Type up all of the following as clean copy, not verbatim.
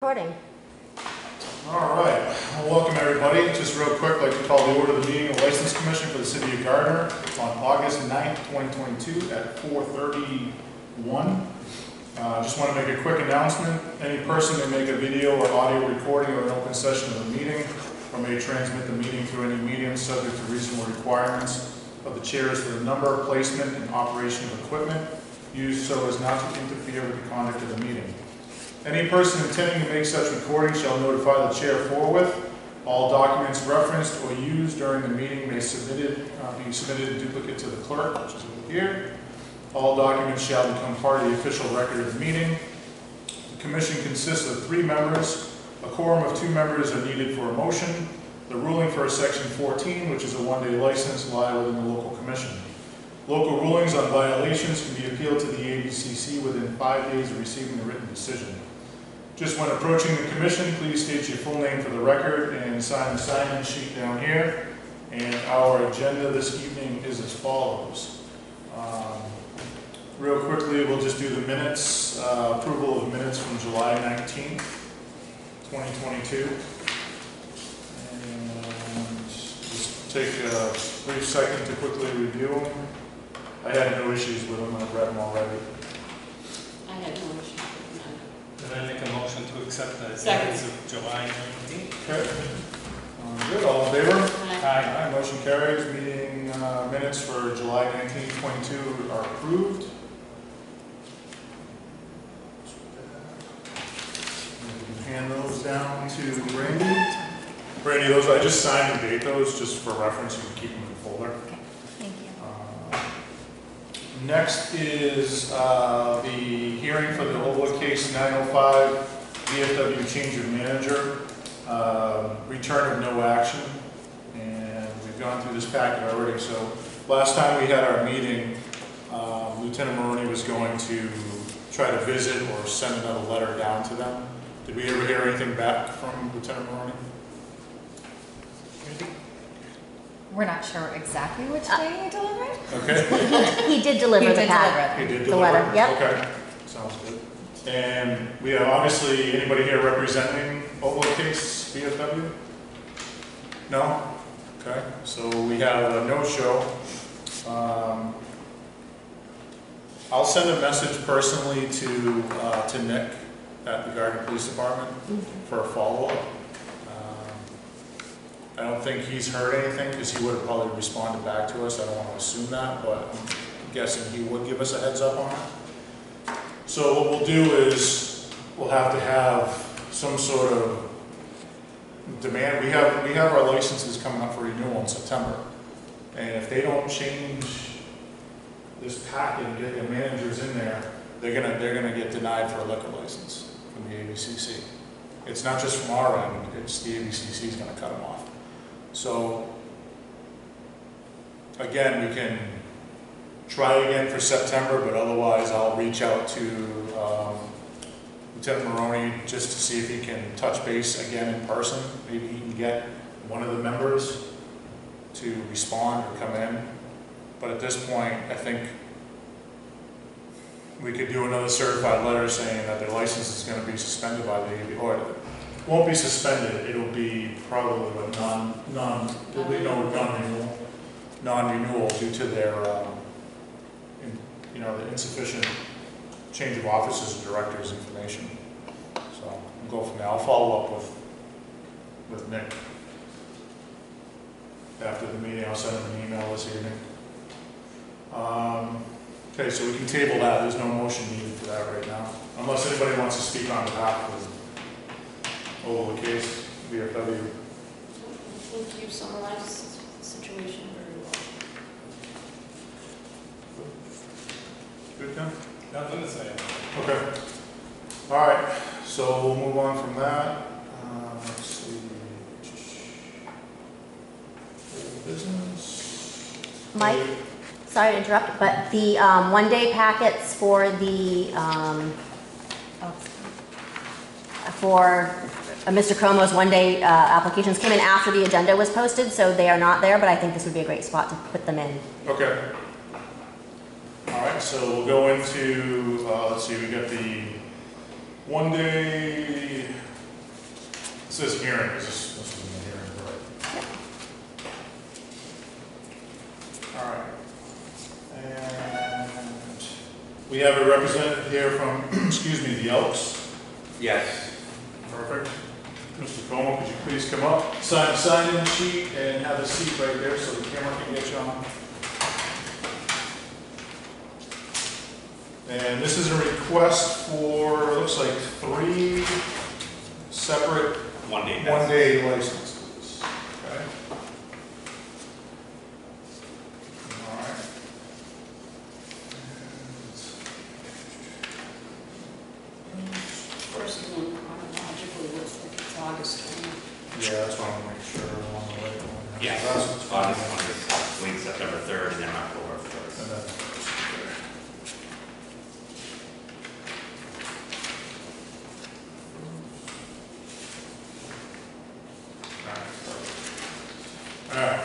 Recording. All right, well, welcome everybody. Just real quick, I'd like to call the order of the meeting of the License Commission for the City of Gardner on August 9th, 2022 at 4:31. Just want to make a quick announcement. Any person may make a video or audio recording of an open session of the meeting or may transmit the meeting through any medium subject to reasonable requirements of the chairs for the number, placement, and operation of equipment used so as not to interfere with the conduct of the meeting. Any person intending to make such recording shall notify the chair forthwith. All documents referenced or used during the meeting may be submitted in duplicate to the clerk, which is over here. All documents shall become part of the official record of the meeting. The commission consists of 3 members. A quorum of 2 members are needed for a motion. The ruling for Section 14, which is a one-day license, lie within the local commission. Local rulings on violations can be appealed to the ABCC within 5 days of receiving a written decision. Just when approaching the commission, please state your full name for the record and sign the sign-in sheet down here. And our agenda this evening is as follows. Real quickly, we'll just do the minutes, approval of minutes from July 19th, 2022. And just take a brief second to quickly review them. I had no issues with them, I've read them already. I had no issues with Then I make a motion to accept the Second. minutes of July 19th. Okay. Good, all in favor? none. Aye, motion carries. Meeting minutes for July 19th, 22 are approved. Hand those down to Brandy. Brandy, those I just signed and date those just for reference. You can keep them in the folder. Thank you. Next is the hearing for the Overwood case 905, VFW change of manager, return of no action. And we've gone through this packet already. So last time we had our meeting, Lieutenant Maroney was going to try to visit or send another letter down to them. Did we ever hear anything back from Lieutenant Maroney? We're not sure exactly which day he delivered. Okay. He did deliver the packet. He did The deliver? letter, yep. Okay, sounds good. And we have obviously anybody here representing Overwood case, VFW? No? Okay, so we have a no-show. I'll send a message personally to Nick at the Gardner Police Department for a follow-up. I don't think he's heard anything because he would have probably responded back to us. I don't want to assume that, but I'm guessing he would give us a heads up on it. So what we'll do is we'll have to have some sort of demand. We have our licenses coming up for renewal in September, and if they don't change this packet and get their managers in there, they're gonna get denied for a liquor license from the ABCC. It's not just from our end; it's the ABCC is going to cut them off. So again, we can try again for September, but otherwise I'll reach out to Lieutenant Maroney just to see if he can touch base again in person. Maybe he can get one of the members to respond or come in. But at this point, I think we could do another certified letter saying that their license is going to be suspended by the AB, or won't be suspended. It'll be probably a non-renewal due to their, the insufficient change of officers and directors information. So we'll go from there. I'll follow up with Nick after the meeting. I'll send him an email this evening. Okay, so we can table that. There's no motion needed for that right now, unless anybody wants to speak on behalf of Overwood case, VFW. I think you summarized the situation very well. Good, Ken? Nothing to say. Okay. All right, so we'll move on from that. Let's see. Business. Mike, sorry to interrupt, but the one-day packets for the Mr. Como's one-day applications came in after the agenda was posted, so they are not there, but I think this would be a great spot to put them in. Okay. All right, so we'll go into, let's see, we got the one-day says hearing, is this is in the hearing, right? All right. And we have a representative here from, excuse me, the Elks. Yes. Perfect. Mr. Como, could you please come up, sign in sheet, and have a seat right there so the camera can get you on. And this is a request for, it looks like 3 separate one-day licenses. Okay. All right. First one chronologically looks like it's August 20th. Yeah, that's what I want to make sure I'm on the right one. Yes, That's August 20th, late September 3rd, and then October 1st. And then, alright,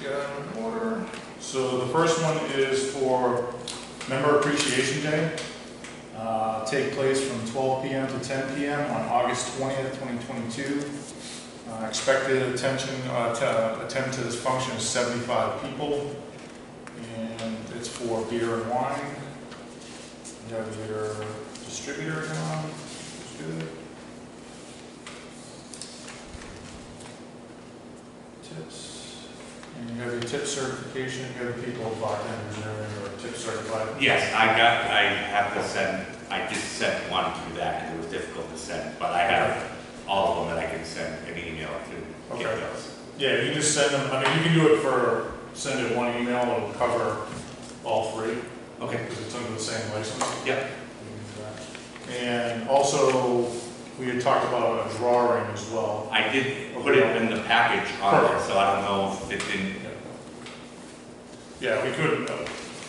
get out of order. So the first one is for Member Appreciation Day. Take place from 12 p.m. to 10 p.m. on August 20th, 2022. Expected attention to attend to this function is 75 people. And it's for beer and wine. You have your distributor on. That's good. Tips. And you have your tip certification. You have the people, bartenders, and everything, or tip certified. Yes, I have to send, I just sent one to that, and it was difficult to send, but I have all of them that I can send an email to get Okay. those. Yeah, you can just send them. I mean, you can do it for, send it one email, it'll cover all 3. Okay. Because it's under the same license. Yep. And also, we had talked about a drawing as well. I did put it in the package on there, so I don't know if it didn't. Yeah, we couldn't,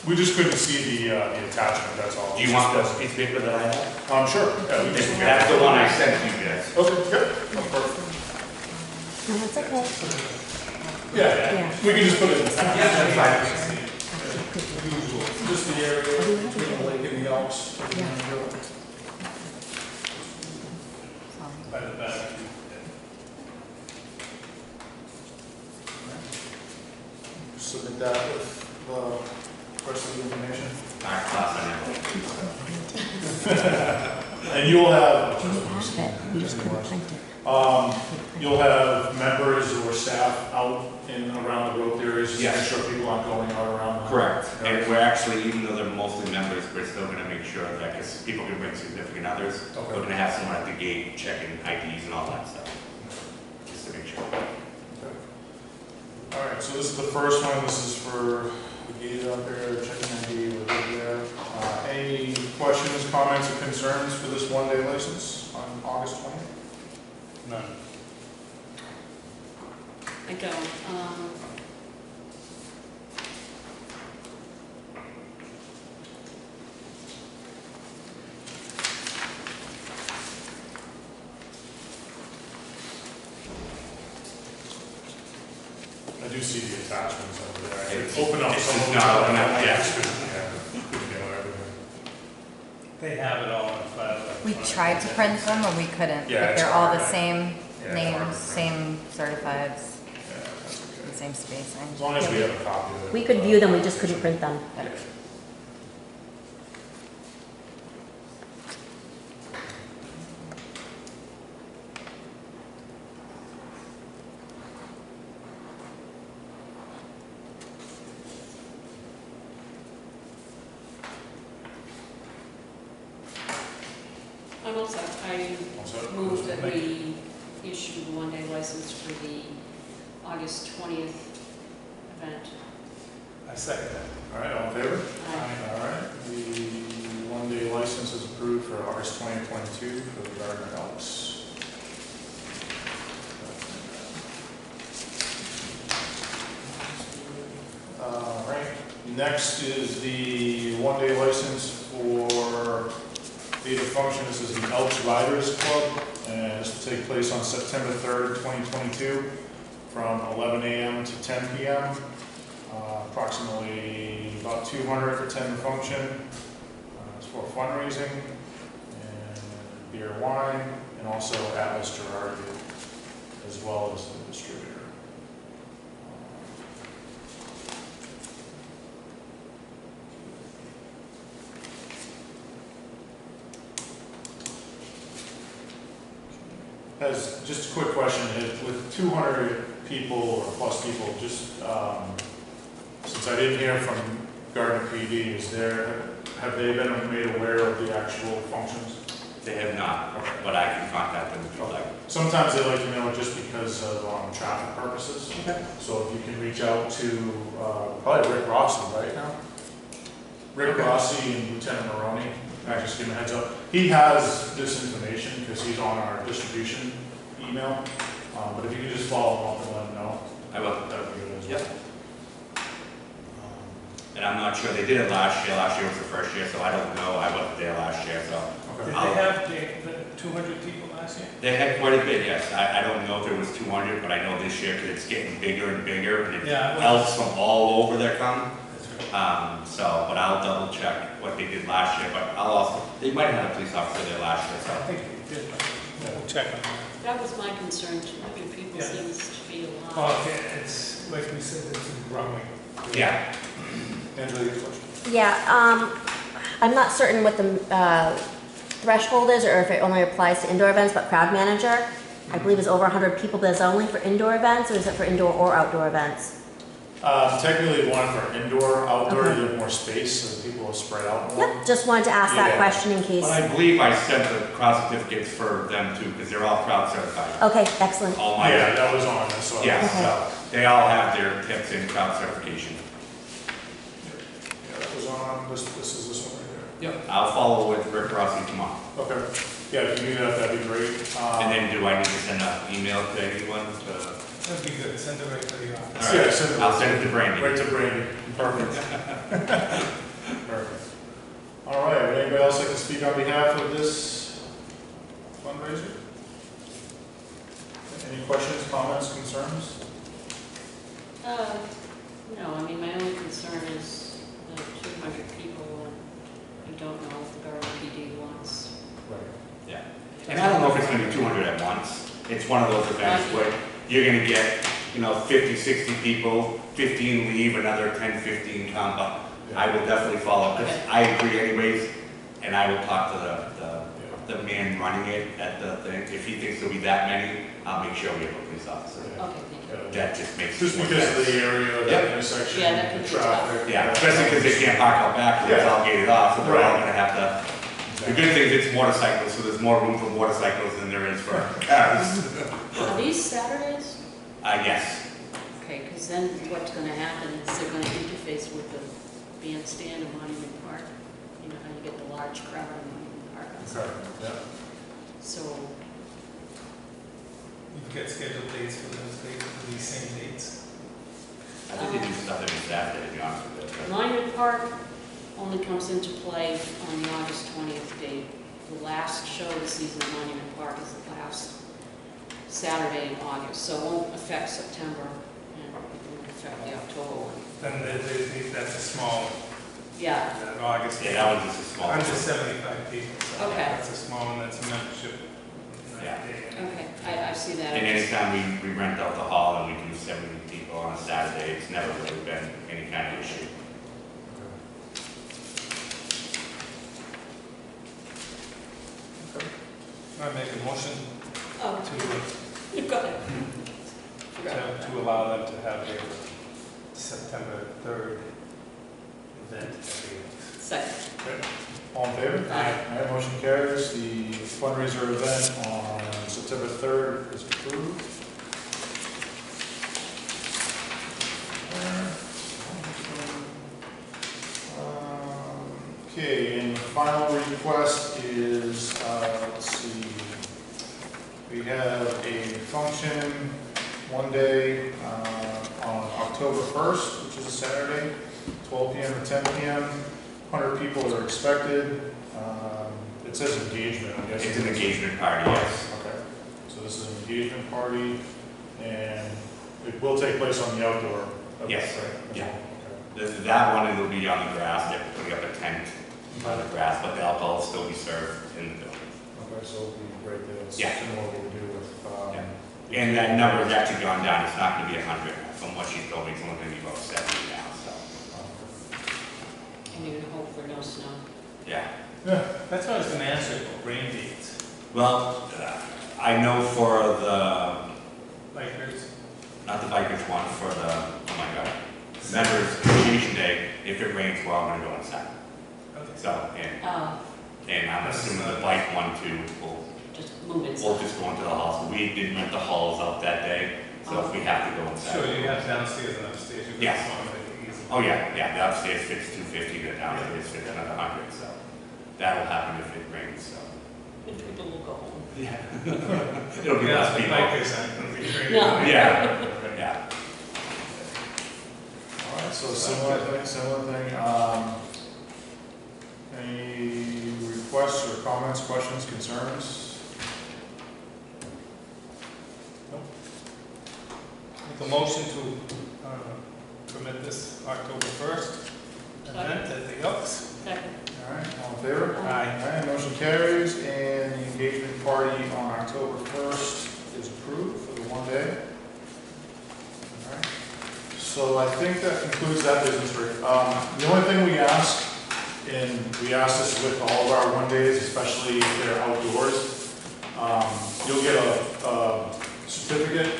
we just couldn't see the attachment, that's all. Do you want this piece of paper that I have? Sure. Yeah, we just. That's the one I sent you guys. Okay, good. Oh, perfect. No, that's okay. Yeah, we can just put it in the package. Yeah, that's fine. Just the area, between the lake and the Alps. By the back. Submit that with the rest of the information. Our class, And you'll have, We just couldn't print it. you'll have members or staff out in around the rope areas, just to make Yes. sure people aren't going out around. Correct. And we're actually, even though they're mostly members, we're still gonna make sure that, because people can bring significant others, Okay. we're gonna have someone at the gate checking IDs and all that stuff, just to make sure. Okay. All right, so this is the first one. This is for the gate out there, checking ID, we're good there. Any questions, comments, or concerns for this one-day license on August 20th? None. I don't. I do see the attachments over there. I could It's- open up it's some of them. not open up yet. Yeah, couldn't get everything. They have it all in file. We tried to print them and we couldn't, Yeah, but it's they're all hard, the right? same Yeah, it's hard names, to same certifieds, Yeah, that's okay. the same spacing. As long as we have a copy of it. We could view them, we just couldn't print them. Yeah. I'm also, I Also, move that we issue the one-day license for the August 20th event. I second that. All right, all in favor? Aye. All right, the one-day license is approved for August 2022 for the Gardner Elks. All right, next is the one-day license for date of function. This is the Elks Riders Club, and this will take place on September 3rd, 2022, from 11 a.m. to 10 p.m. Approximately about 200 attend the function. It's for fundraising and beer, wine, and also Atlas Gerard. as well as the distributor. As just a quick question, with 200 people or plus people, just since I didn't hear from Gardner PD, have they been made aware of the actual functions? They have not, but I can contact them if you like. Sometimes they like to know just because of traffic purposes. Okay. So if you can reach out to probably Rick Rossi right now. Rick Rossi and Lieutenant Maroney. I just give him a heads up. He has this information because he's on our distribution email. But if you could just follow him up and let him know, I will. that would be good as Yep. well. And I'm not sure, they did it last year. Last year was the first year, so I don't know. I wasn't there last year, so. Okay. Did they have the 200 people last year? They had quite a bit, yes. I don't know if it was 200, but I know this year because it's getting bigger and bigger, and it's Yeah, well- elves from all over that come. That's right. But I'll double check what they did last year, but I'll also, they might have had a police officer there last year, I so. think they did, but we'll check on that. That was my concern, 200 people Yeah. seems to be a lot. Well, it's, like we said, it's growing. Yeah. Angela, your question? Yeah, I'm not certain what the threshold is or if it only applies to indoor events, but crowd manager, I believe is over 100 people, but it's only for indoor events, or is it for indoor or outdoor events? Technically, one for indoor, outdoor, Okay. you have more space, so people will spread out more. Yep, just wanted to ask that Yeah. question in case. But I believe I sent the crowd certificates for them too, because they're all crowd certified. Okay, excellent. All my, Yeah, that was on this, so. yeah, Okay. so they all have their tips in crowd certification. Yeah, that was on, this is this one right Yep. I'll follow with Rick Rossi tomorrow. here. Okay, yeah, if you do that, that'd be great. And then do I need to send an email to anyone? That'd be good, send it right to the office. All right. Yeah, send it- I'll send it to Brandy. Right to Brandy, perfect. Perfect. All right, would anybody else like to speak on behalf of this fundraiser? Any questions, comments, concerns? No, I mean, my only concern is the 200 people, and I don't know if the Gardner PD wants. Right. Yeah. And I don't know if it's gonna be 200 at once. It's one of those events where you're gonna get, 50, 60 people, 15 leave, another 10, 15 come, but I will definitely follow, because I agree anyways, and I will talk to the man running it at the thing. If he thinks there'll be that many, I'll make sure we have a police officer. Okay, thank you. That just makes. Just more because of sense. the area of Yeah. that intersection, Yeah, that the could be traffic. Yeah, especially because they can't park out back, because it's all gated off, so they're all Right. gonna have to. The good thing is it's motorcycles, so there's more room for motorcycles than there is for cars. Are these Saturdays? Yes. Okay, because then what's going to happen is they're going to interface with the bandstand in Monument Park. You know how you get the large crowd in Monument Park on Okay, Saturday. yeah. So, You've got scheduled dates for those dates, for these same dates? I think they do stuff every Saturday, to be honest with you. Monument Park only comes into play on the August 20th date. The last show of the season at Monument Park is the last Saturday in August, so it won't affect September and it won't affect the October one. Then that's a small, Yeah, that August. Yeah, that one's just a small. Under 75 people, so Okay. that's a small one, that's a membership. Yeah. okay, I see that. And anytime we rent out the hall and we do 70 people on a Saturday, it's never really been any kind of issue. I make a motion Oh, to, you got it. Forgot about that. to allow them to have their September 3rd event. Second. Okay. All in favor? Aye. All right, motion carries. The fundraiser event on September 3rd is approved. Okay, and the final request is, let's see, we have a function one day on October 1st, which is a Saturday, 12 p.m. to 10 p.m. 100 people are expected. It says engagement, I guess. It's an engagement party, yes. Okay, so this is an engagement party, and it will take place on the outdoor event, Yes. right? Yeah. Okay. That one, it'll be on the grass, they're putting up a tent on the grass, but the alcohol will still be served in the building. Okay, so it'll be right there. It's Yeah. similar to what we do with Yeah. And that number has actually gone down, it's not gonna be 100, from what she told me, it's only gonna be about 70 now, so, And you're gonna hope for no snow. yeah. That's what I was gonna ask you about rain dates. Well, I know for the, Bikers. not the bikers one, for the, oh my god, Members Appreciation Day, if it rains, we're all gonna go inside. Okay. So, Oh, and I'm assuming the bike one too, just move it. we'll just go into the halls. We didn't rent the halls out that day, so if we have to go inside. Sure, you have downstairs and upstairs. You Yes. can make it easy. Oh, yeah, the upstairs fits 250, the downstairs fits another 100, so that'll happen if it rains, so. And people will go home. Yeah. It'll be Yeah, less the people. bikers aren't gonna be very. No. Yeah, yeah. All right, so similar thing. Any requests or comments, questions, concerns? Make a motion to permit this October 1st event at the Elks. Second. All right, all in favor? Aye. All right, motion carries, and the engagement party on October 1st is approved for the one day. All right, so I think that concludes that business, Rick. The only thing we ask, and we ask this with all of our one days, especially if they're outdoors, you'll get a certificate,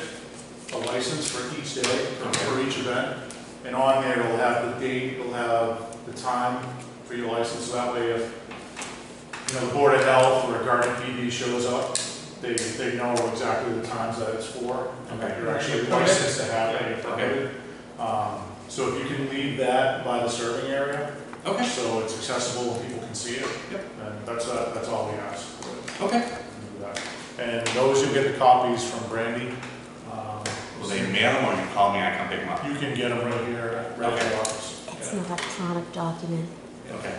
a license for each day, for each event, and on there it'll have the date, it'll have the time for your license, so that way if, you know, the Board of Health or a Gardner PD shows up, they know exactly the times that it's for, and that you're actually licensed to have it. Okay. So if you can leave that by the serving area, Okay. so it's accessible and people can see it, Yep. and that's all we ask. Okay. Do that. And those who get the copies from Brandy, Will they mail them or you call me, I come pick them up? you can get them right here, right at the office. It's an electronic document. Okay.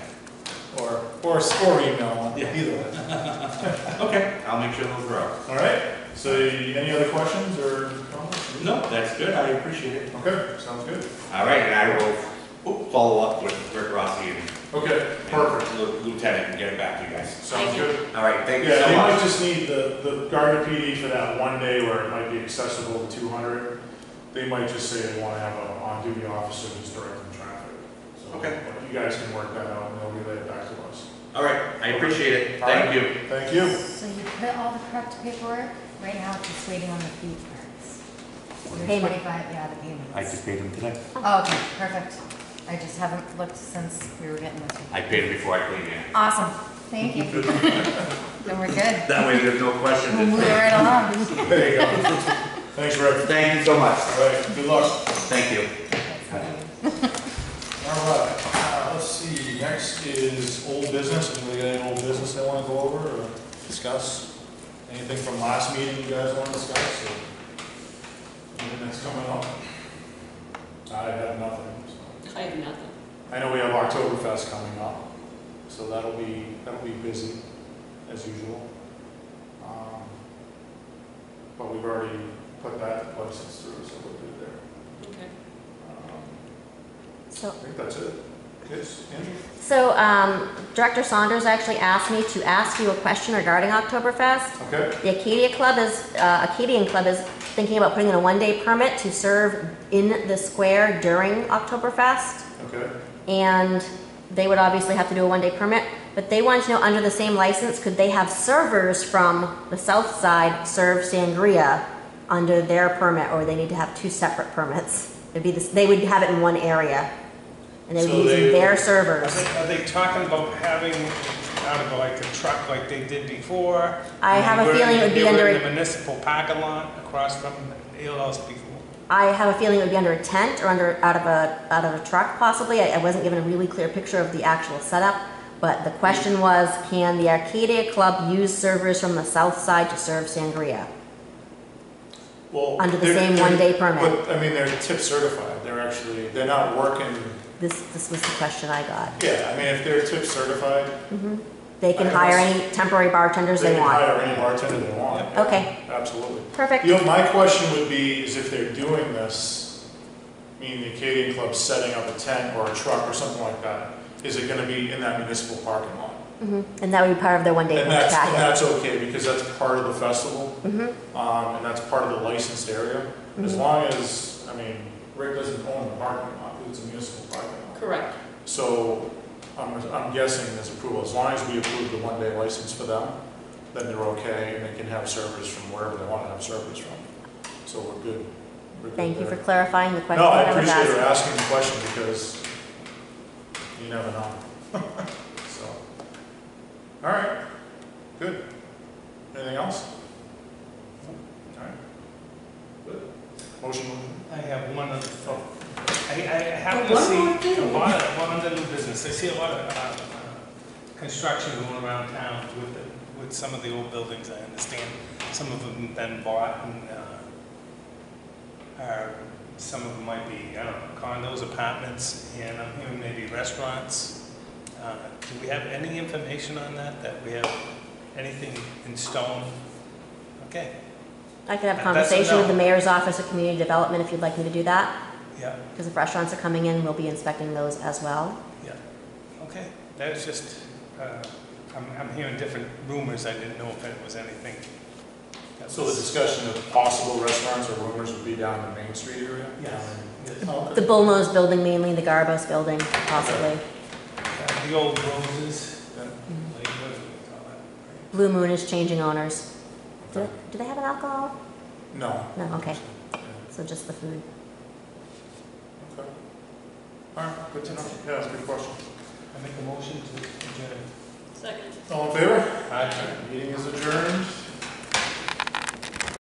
Or email them, Yeah. either way. Okay, I'll make sure those are out. All right, so any other questions or comments? No, that's good, I appreciate it. Okay, sounds good. All right, and I will follow up with Rick Rossi and Okay, perfect. Lieutenant and get it back to you guys. Sounds good. All right, thank you Yeah, so they might much. just need the Gardner PD for that one day where it might be accessible to 200. They might just say they want to have an on-duty officer who's directing traffic. So, Okay. but you guys can work that out and they'll relay it back to us. All right, I appreciate it. All right. Thank you. Thank you. So you put all the correct paperwork, right now it's just waiting on the fee parts. Your Payment. 25, yeah, the payments. paid him today. Oh, okay, perfect. I just haven't looked since we were getting this. I paid him before I cleaned it. Awesome, thank you. Then we're good. That way there's no We'll questions. move it right along. There you go. Thanks, Rick. Thank you so much. All right, good luck. Thank you. All right, let's see, next is old business. Anybody got any old business they want to go over or discuss? Anything from last meeting you guys want to discuss? Or anything that's coming up? I have nothing. So. I have nothing. I know we have Oktoberfest coming up, so that'll be busy as usual. But we've already put that license through, so we'll do there. Okay. So, I think that's it. Yes, Andrew? so Director Saunders actually asked me to ask you a question regarding Oktoberfest. Okay. The Acadian Club is thinking about putting in a one-day permit to serve in the square during Oktoberfest. Okay. And they would obviously have to do a one-day permit, but they wanted to know, under the same license, could they have servers from the south side serve sangria under their permit, or they need to have two separate permits? It'd be this, they would have it in one area, and they would So be using they- their Are servers. they talking about having out of like a truck like they did before? I have a They were- feeling it would be they were under in a- the municipal parking lot across from ALL's before. I have a feeling it would be under a tent or out of a truck possibly. I wasn't given a really clear picture of the actual setup, but the question was, can the Arcadia Club use servers from the south side to serve sangria? Well, Under the they're- same they're- one-day permit. But, I mean, they're tip certified. They're not working, This was the question I got. yeah, I mean, if they're tip certified, They can hire any temporary bartenders they they can want. hire any bartender they want. Okay, Absolutely. perfect. You know, my question would be, is if they're doing this, meaning the Acadian Club's setting up a tent or a truck or something like that, is it gonna be in that municipal parking lot? And that would be part of their one-day And permit that's packet. okay, because that's part of the festival. Mm-hmm. And that's part of the licensed area. As Mhm. long as, I mean, Rick doesn't own the parking lot, it's a municipal parking lot. Correct. So I'm guessing this approval, as long as we approve the one-day license for them, then they're okay, and they can have servers from wherever they want to have servers from. So we're good. We're good Thank you for there. clarifying the question No, I that I was appreciate her asking. asking the question because you never know. So, all right, good. Anything else? All right. Good. Motion. I have one other thought. I happen Oh, to one see more thing. a lot of, one other new business. I see a lot of construction going around town with some of the old buildings. I understand some of them have been bought and some of them might be, I don't know, condos, apartments, and I'm hearing maybe restaurants. Do we have any information on that, that we have anything in stone? Okay, I could have a That's a conversation with no. the mayor's office of community development if you'd like me to do that. yeah, Because if restaurants are coming in, we'll be inspecting those as well. yeah, okay. That was just, I'm hearing different rumors. I didn't know if it was anything. that So the was- discussion of possible restaurants or rumors would be down in the Main Street area? Yes. Yes. Oh, The okay. Bullnose building mainly, the Garbos building possibly. The old roses. Yeah. Like, what do we call that? Blue Moon is changing owners. Okay. Do they have an alcohol? No. No, okay. Yeah. So just the food. Okay. All right, good to know. Yeah, that's a good question. I make a motion to adjourn. Second. All in favor? Aye. Meeting is adjourned.